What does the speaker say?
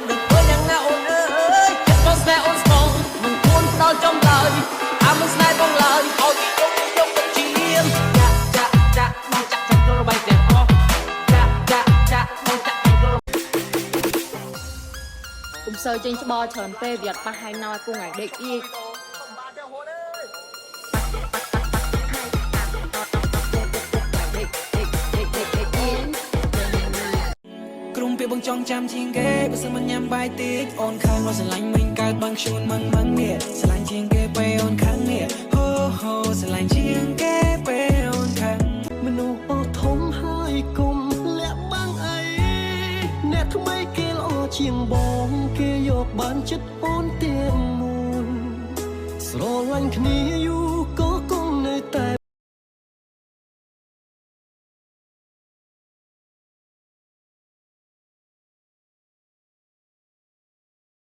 đừng có nhăn nè ôn ơi chặt con xe ôn sầu mình cuốn đau trong lời mình sai con lời thôi thì dông mình chìm chạ chạ chạ mong chặt chặt cho bay đẹp o chạ chạ chạ mong chặt chặt cho cùng sơ trên bo tròn phê việt ba hai nói cô ngày định yក្រុមពេលបងចង់ចាំជាងគេបើសិនមិនញ៉ាំបាយតិចអូនខាងរត់ស្រឡាញ់មិញកើតបានខ្លួនម៉ងនេះស្រឡាញ់ជាងគេពេលអូនខាងនេះហូហូស្រឡាញ់ជាងគេពេលអូនខាងមនុស្សអត់ធំហើយកុំលាក់បាំងអីអ្នកថ្មីគេល្អជាងបងគេយកបានចិត្តអូនទៀងមូលស្រឡាញ់គ្នា